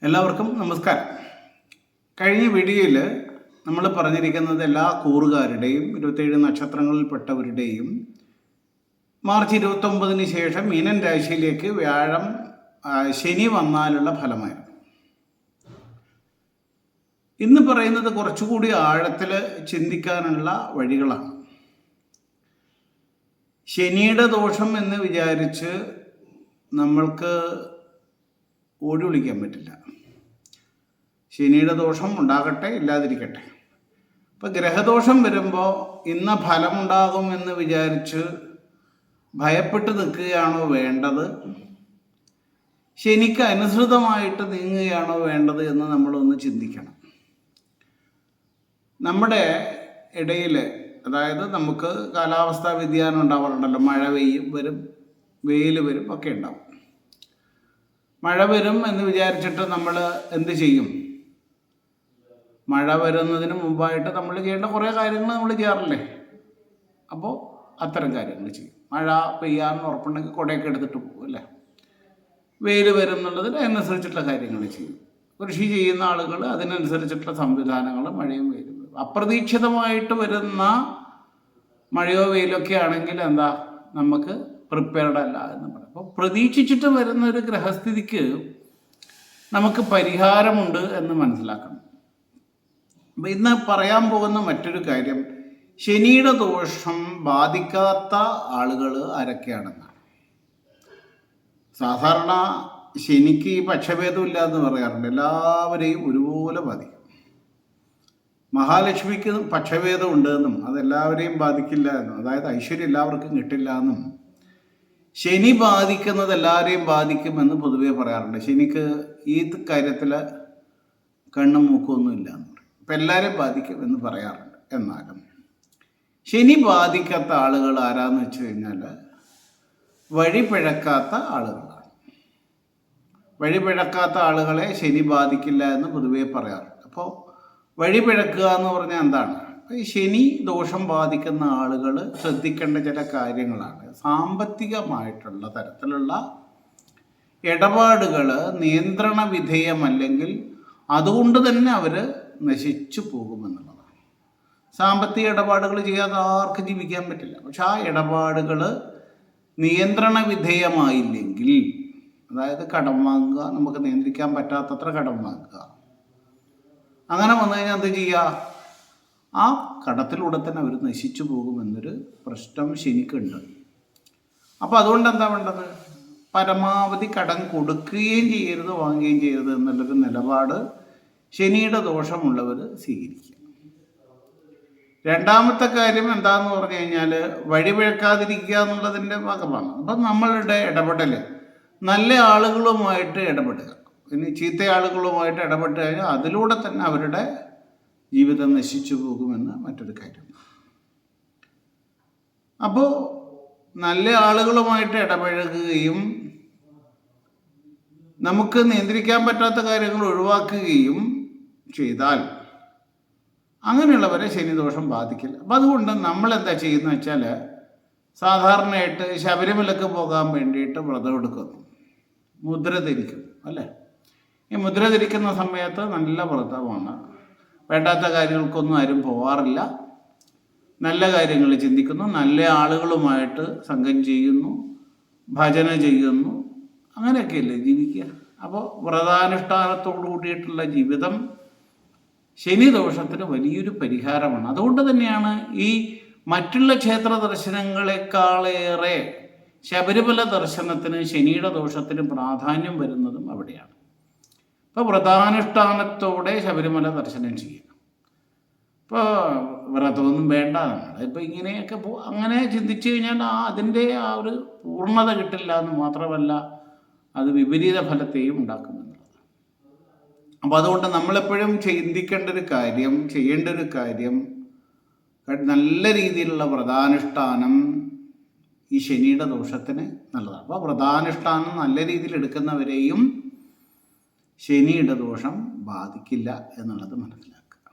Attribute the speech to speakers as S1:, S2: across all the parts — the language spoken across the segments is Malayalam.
S1: എല്ലാവർക്കും നമസ്കാരം. കഴിഞ്ഞ വീഡിയോയിൽ നമ്മൾ പറഞ്ഞിരിക്കുന്നത് എല്ലാ കൂറുകാരുടെയും 27 നക്ഷത്രങ്ങളിൽപ്പെട്ടവരുടെയും മാർച്ച് 29 ശേഷം മീനൻ രാശിയിലേക്ക് വ്യാഴം ശനി വന്നാലുള്ള ഫലമായിരുന്നു. ഇന്ന് പറയുന്നത് കുറച്ചുകൂടി ആഴത്തിൽ ചിന്തിക്കാനുള്ള വഴികളാണ്. ശനിയുടെ ദോഷം എന്ന് വിചാരിച്ച് നമ്മൾക്ക് ഓടി വിളിക്കാൻ പറ്റില്ല. ശനിയുടെ ദോഷം ഉണ്ടാകട്ടെ, ഇല്ലാതിരിക്കട്ടെ. ഇപ്പം ഗ്രഹദോഷം വരുമ്പോൾ ഇന്ന ഫലമുണ്ടാകും എന്ന് വിചാരിച്ച് ഭയപ്പെട്ട് നിൽക്കുകയാണോ വേണ്ടത്, ശനിക്ക് അനുസൃതമായിട്ട് നീങ്ങുകയാണോ വേണ്ടത് എന്ന് നമ്മളൊന്ന് ചിന്തിക്കണം. നമ്മുടെ ഇടയിൽ, അതായത് നമുക്ക് കാലാവസ്ഥാ വ്യതിയാനം ഉണ്ടാവാറുണ്ടല്ലോ. മഴ വരും, വെയിൽ വരും, ഒക്കെ ഉണ്ടാവും. മഴ വരും എന്ന് വിചാരിച്ചിട്ട് നമ്മൾ എന്ത് ചെയ്യും? മഴ വരുന്നതിന് മുമ്പായിട്ട് നമ്മൾ ചെയ്യേണ്ട കുറേ കാര്യങ്ങൾ നമ്മൾ ചെയ്യാറില്ലേ? അപ്പോൾ അത്തരം കാര്യങ്ങൾ ചെയ്യും. മഴ പെയ്യാമെന്ന് ഉറപ്പുണ്ടെങ്കിൽ കുടയൊക്കെ എടുത്തിട്ട് പോകും അല്ലേ? വെയിൽ വരുന്നുള്ളതിന് അതിനനുസരിച്ചിട്ടുള്ള കാര്യങ്ങൾ ചെയ്യും. കൃഷി ചെയ്യുന്ന ആളുകൾ അതിനനുസരിച്ചിട്ടുള്ള സംവിധാനങ്ങൾ മഴയും വെയിലും. അപ്രതീക്ഷിതമായിട്ട് വരുന്ന മഴയോ വെയിലൊക്കെ ആണെങ്കിൽ എന്താ, നമുക്ക് പ്രിപ്പയർഡ് അല്ല എന്ന് പറയും. അപ്പോൾ പ്രതീക്ഷിച്ചിട്ട് വരുന്ന ഒരു ഗ്രഹസ്ഥിതിക്ക് നമുക്ക് പരിഹാരമുണ്ട് എന്ന് മനസ്സിലാക്കണം. അപ്പം ഇന്ന് പറയാൻ പോകുന്ന മറ്റൊരു കാര്യം, ശനിയുടെ ദോഷം ബാധിക്കാത്ത ആളുകൾ ആരൊക്കെയാണെന്നാണ്. സാധാരണ ശനിക്ക് പക്ഷഭേദമില്ല എന്ന് പറയാറുണ്ട്. എല്ലാവരെയും ഒരുപോലെ ബാധിക്കും. മഹാലക്ഷ്മിക്ക് പക്ഷഭേദം ഉണ്ടെന്നും അതെല്ലാവരെയും ബാധിക്കില്ല എന്നും, അതായത് ഐശ്വര്യം എല്ലാവർക്കും കിട്ടില്ല എന്നും, ശനി ബാധിക്കുന്നത് എല്ലാവരെയും ബാധിക്കുമെന്ന് പൊതുവെ പറയാറുണ്ട്. ശനിക്ക് ഈ കാര്യത്തിൽ കണ്ണും മൂക്കൊന്നും ഇല്ല എന്ന് പറയും. അപ്പം എല്ലാവരെയും ബാധിക്കും എന്ന് പറയാറുണ്ട്. എന്നാലും ശനി ബാധിക്കാത്ത ആളുകൾ ആരാന്ന് വെച്ച് കഴിഞ്ഞാൽ വഴിപിഴക്കാത്ത ആളുകളാണ്. വഴിപിഴക്കാത്ത ആളുകളെ ശനി ബാധിക്കില്ല എന്ന് പൊതുവെ പറയാറുണ്ട്. അപ്പോൾ വഴിപിഴക്കുക എന്ന് പറഞ്ഞാൽ എന്താണ്? ഈ ശനി ദോഷം ബാധിക്കുന്ന ആളുകൾ ശ്രദ്ധിക്കേണ്ട ചില കാര്യങ്ങളാണ്. സാമ്പത്തികമായിട്ടുള്ള തരത്തിലുള്ള ഇടപാടുകൾ നിയന്ത്രണ വിധേയമല്ലെങ്കിൽ അതുകൊണ്ട് തന്നെ അവർ നശിച്ചു പോകുമെന്നുള്ളതാണ്. സാമ്പത്തിക ഇടപാടുകൾ ചെയ്യാതെ ആർക്കും ജീവിക്കാൻ പറ്റില്ല. പക്ഷെ ആ ഇടപാടുകൾ നിയന്ത്രണ വിധേയമായില്ലെങ്കിൽ, അതായത് കടം വാങ്ങുക, നമുക്ക് നിയന്ത്രിക്കാൻ പറ്റാത്തത്ര കടം വാങ്ങുക, അങ്ങനെ വന്നു കഴിഞ്ഞാൽ എന്ത് ചെയ്യുക? ആ കടത്തിലൂടെ തന്നെ അവർ നശിച്ചു പോകുമെന്നൊരു പ്രശ്നം ശനിക്കുണ്ട്. അപ്പോൾ അതുകൊണ്ട് എന്താ വേണ്ടത്? പരമാവധി കടം കൊടുക്കുകയും ചെയ്യരുത്, വാങ്ങുകയും ചെയ്യരുത് എന്നുള്ളൊരു നിലപാട് ശനിയുടെ ദോഷമുള്ളവർ സ്വീകരിക്കുക. രണ്ടാമത്തെ കാര്യം എന്താന്ന് പറഞ്ഞു കഴിഞ്ഞാൽ വഴിപിഴക്കാതിരിക്കുക എന്നുള്ളതിൻ്റെ ഭാഗമാണ്. അപ്പം നമ്മളുടെ ഇടപെടൽ നല്ല ആളുകളുമായിട്ട് ഇടപെടുക. ഇനി ചീത്ത ആളുകളുമായിട്ട് ഇടപെട്ട് കഴിഞ്ഞാൽ അതിലൂടെ തന്നെ അവരുടെ ജീവിതം നശിച്ചു പോകുമെന്ന് മറ്റൊരു കാര്യം. അപ്പോൾ നല്ല ആളുകളുമായിട്ട് ഇടപഴകുകയും നമുക്ക് നിയന്ത്രിക്കാൻ പറ്റാത്ത കാര്യങ്ങൾ ഒഴിവാക്കുകയും ചെയ്താൽ അങ്ങനെയുള്ളവരെ ശനിദോഷം ബാധിക്കില്ല. അപ്പം അതുകൊണ്ട് നമ്മൾ എന്താ ചെയ്യുന്നത് വെച്ചാൽ, സാധാരണയായിട്ട് ശബരിമലക്ക് പോകാൻ വേണ്ടിയിട്ട് വ്രതം എടുക്കുന്നു, മുദ്ര ധരിക്കും അല്ലേ? ഈ മുദ്ര ധരിക്കുന്ന സമയത്ത് നല്ല വ്രതമാണ്. വേണ്ടാത്ത കാര്യങ്ങൾക്കൊന്നും ആരും പോവാറില്ല. നല്ല കാര്യങ്ങൾ ചിന്തിക്കുന്നു, നല്ല ആളുകളുമായിട്ട് സംഘം ചെയ്യുന്നു, ഭജന ചെയ്യുന്നു, അങ്ങനെയൊക്കെയല്ലേ ജീവിക്കുക. അപ്പോൾ വ്രതാനുഷ്ഠാനത്തോടു കൂടിയിട്ടുള്ള ജീവിതം ശനിദോഷത്തിന് വലിയൊരു പരിഹാരമാണ്. അതുകൊണ്ട് തന്നെയാണ് ഈ മറ്റുള്ള ക്ഷേത്ര ദർശനങ്ങളെക്കാളേറെ ശബരിമല ദർശനത്തിന് ശനിയുടെ ദോഷത്തിന് പ്രാധാന്യം വരുന്നതും അവിടെയാണ്. ഇപ്പോൾ വ്രതാനുഷ്ഠാനത്തോടെ ശബരിമല ദർശനം ചെയ്യുക. ഇപ്പോൾ വ്രതമൊന്നും വേണ്ട, ഇപ്പോൾ ഇങ്ങനെയൊക്കെ അങ്ങനെ ചിന്തിച്ചു കഴിഞ്ഞാൽ അതിൻ്റെ ആ ഒരു പൂർണ്ണത കിട്ടില്ല എന്ന് മാത്രമല്ല, അത് വിപരീത ഫലത്തെയും ഉണ്ടാക്കുമെന്നുള്ളത്. അപ്പോൾ അതുകൊണ്ട് നമ്മളെപ്പോഴും ചിന്തിക്കേണ്ട ഒരു കാര്യം, ചെയ്യേണ്ട ഒരു കാര്യം, നല്ല രീതിയിലുള്ള വ്രതാനുഷ്ഠാനം ഈ ശനിയുടെ ദോഷത്തിന് നല്ലതാണ്. അപ്പോൾ വ്രതാനുഷ്ഠാനം നല്ല രീതിയിൽ എടുക്കുന്നവരെയും ശനിയുടെ ദോഷം ബാധിക്കില്ല എന്നുള്ളത് മനസ്സിലാക്കുക.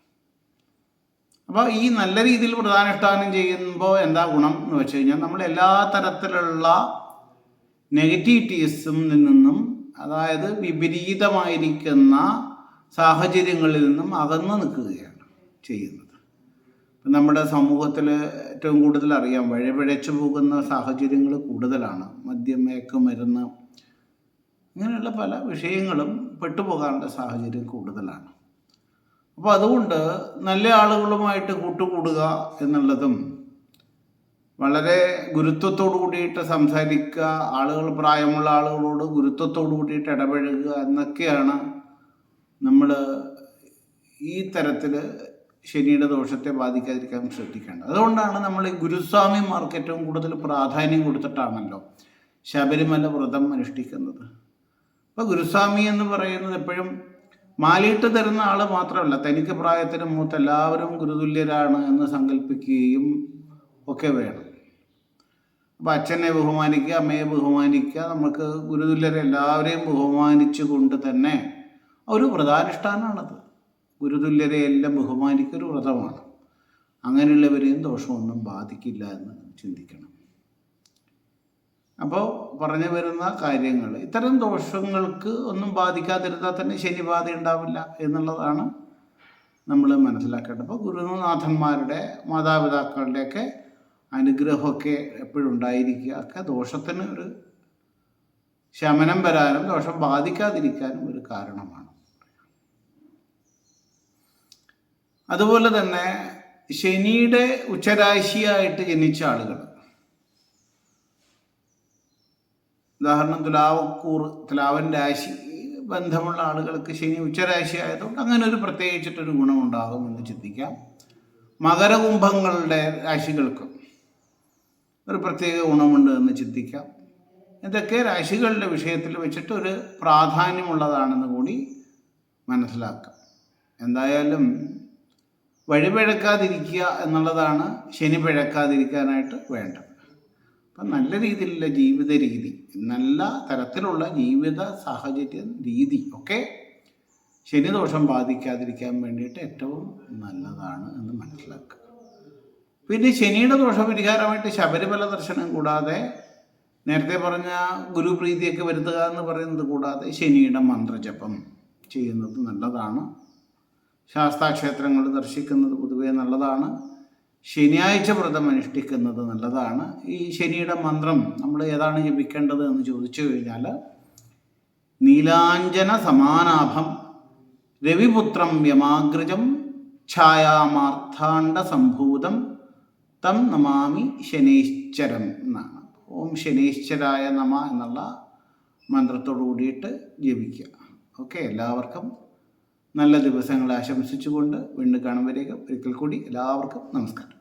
S1: അപ്പോൾ ഈ നല്ല രീതിയിൽ വ്രതാനുഷ്ഠാനം ചെയ്യുമ്പോൾ എന്താ ഗുണം എന്ന് വെച്ച് കഴിഞ്ഞാൽ, നമ്മൾ എല്ലാ തരത്തിലുള്ള നെഗറ്റിവിറ്റീസിൽ നിന്നും അതായത് വിപരീതമായിരിക്കുന്ന സാഹചര്യങ്ങളിൽ നിന്നും അകന്നു നിൽക്കുകയാണ് ചെയ്യുന്നത്. നമ്മുടെ സമൂഹത്തിൽ ഏറ്റവും കൂടുതൽ അറിയാം, വഴിപിഴച്ചു പോകുന്ന സാഹചര്യങ്ങൾ കൂടുതലാണ്. മദ്യം, മയക്കുമരുന്ന്, ഇങ്ങനെയുള്ള പല വിഷയങ്ങളും പെട്ടുപോകാനുള്ള സാഹചര്യം കൂടുതലാണ്. അപ്പോൾ അതുകൊണ്ട് നല്ല ആളുകളുമായിട്ട് കൂട്ടുകൂടുക എന്നുള്ളതും വളരെ ഗുരുത്വത്തോടു കൂടിയിട്ട് സംസാരിക്കുക, പ്രായമുള്ള ആളുകളോട് ഗുരുത്വത്തോടു കൂടിയിട്ട് ഇടപഴകുക എന്നൊക്കെയാണ് നമ്മൾ ഈ തരത്തിൽ ശനിയുടെ ദോഷത്തെ ബാധിക്കാതിരിക്കാൻ ശ്രദ്ധിക്കേണ്ടത്. അതുകൊണ്ടാണ് നമ്മൾ ഈ ഗുരുസ്വാമിമാർക്ക് ഏറ്റവും കൂടുതൽ പ്രാധാന്യം കൊടുത്തിട്ടാണല്ലോ ശബരിമല വ്രതം അനുഷ്ഠിക്കുന്നത്. അപ്പോൾ ഗുരുസ്വാമി എന്ന് പറയുന്നത് എപ്പോഴും മാലയിട്ട് തരുന്ന ആൾ മാത്രമല്ല, തനിക്ക് പ്രായത്തിന് മൂത്ത് എല്ലാവരും ഗുരുതുല്യരാണ് എന്ന് സങ്കല്പിക്കുകയും ഒക്കെ വേണം. അപ്പോൾ അച്ഛനെ ബഹുമാനിക്കുക, അമ്മയെ ബഹുമാനിക്കുക, നമുക്ക് ഗുരുതുല്യരെ എല്ലാവരെയും ബഹുമാനിച്ചു കൊണ്ട് തന്നെ ഒരു വ്രതാനുഷ്ഠാനമാണത്. ഗുരുതുല്യരെ എല്ലാം ബഹുമാനിക്കുക ഒരു വ്രതമാണ്. അങ്ങനെയുള്ളവരെയും ദോഷമൊന്നും ബാധിക്കില്ല എന്ന് ചിന്തിക്കണം. അപ്പോൾ പറഞ്ഞു വരുന്ന കാര്യങ്ങൾ ഇത്തരം ദോഷങ്ങൾക്ക് ഒന്നും ബാധിക്കാതിരുന്നാൽ തന്നെ ശനി ബാധ ഉണ്ടാവില്ല എന്നുള്ളതാണ് നമ്മൾ മനസ്സിലാക്കേണ്ടത്. അപ്പോൾ ഗുരുനാഥന്മാരുടെ, മാതാപിതാക്കളുടെയൊക്കെ അനുഗ്രഹമൊക്കെ എപ്പോഴും ഉണ്ടായിരിക്കുക ഒക്കെ ദോഷത്തിന് ഒരു ശമനം വരാനും ദോഷം ബാധിക്കാതിരിക്കാനും ഒരു കാരണമാണ്. അതുപോലെ തന്നെ ശനിയുടെ ഉച്ചരാശിയായിട്ട് ജനിച്ച ആളുകൾ, ഉദാഹരണം തുലാവൻ രാശി ബന്ധമുള്ള ആളുകൾക്ക് ശനി ഉച്ചരാശി ആയതുകൊണ്ട് അങ്ങനെ ഒരു പ്രത്യേകിച്ചിട്ടൊരു ഗുണമുണ്ടാകും എന്ന് ചിന്തിക്കാം. മകരകുംഭങ്ങളുടെ രാശികൾക്കും ഒരു പ്രത്യേക ഗുണമുണ്ട് എന്ന് ചിന്തിക്കാം. ഇതൊക്കെ രാശികളുടെ വിഷയത്തിൽ വെച്ചിട്ട് ഒരു പ്രാധാന്യമുള്ളതാണെന്ന് കൂടി മനസ്സിലാക്കാം. എന്തായാലും വഴിപിഴക്കാതിരിക്കുക എന്നുള്ളതാണ് ശനി പിഴക്കാതിരിക്കാനായിട്ട് വേണ്ടത്. അപ്പം നല്ല രീതിയിലുള്ള ജീവിത രീതി, നല്ല തരത്തിലുള്ള ജീവിത സാഹചര്യ രീതി ഒക്കെ ശനിദോഷം ബാധിക്കാതിരിക്കാൻ വേണ്ടിയിട്ട് ഏറ്റവും നല്ലതാണ് എന്ന് മനസ്സിലാക്കുക. പിന്നെ ശനിയുടെ ദോഷപരിഹാരമായിട്ട് ശബരിമല ദർശനം കൂടാതെ നേരത്തെ പറഞ്ഞ ഗുരുപ്രീതിയൊക്കെ വരുത്തുക എന്ന് പറയുന്നത് കൂടാതെ ശനിയുടെ മന്ത്രജപം ചെയ്യുന്നത് നല്ലതാണ്. ശാസ്താക്ഷേത്രങ്ങൾ ദർശിക്കുന്നത് പൊതുവേ നല്ലതാണ്. ശനിയാഴ്ച വ്രതം അനുഷ്ഠിക്കുന്നത് നല്ലതാണ്. ഈ ശനിയുടെ മന്ത്രം നമ്മൾ ഏതാണ് ജപിക്കേണ്ടത് എന്ന് ചോദിച്ചു കഴിഞ്ഞാൽ, നീലാഞ്ജന സമാനാഭം രവിപുത്രം യമാഗ്രജം ഛായാമാർത്ഥാണ്ഡ സംഭൂതം തം നമാമി ശനീശ്വരം എന്നാണ്. ഓം ശനീശ്വരായ നമ എന്നുള്ള മന്ത്രത്തോടു കൂടിയിട്ട് ജപിക്കുക. ഓക്കെ, എല്ലാവർക്കും നല്ല ദിവസങ്ങൾ ആശംസിച്ചുകൊണ്ട് വീണ്ടും കാണുമ്പോഴേക്കും ഒരിക്കൽ കൂടി എല്ലാവർക്കും നമസ്കാരം.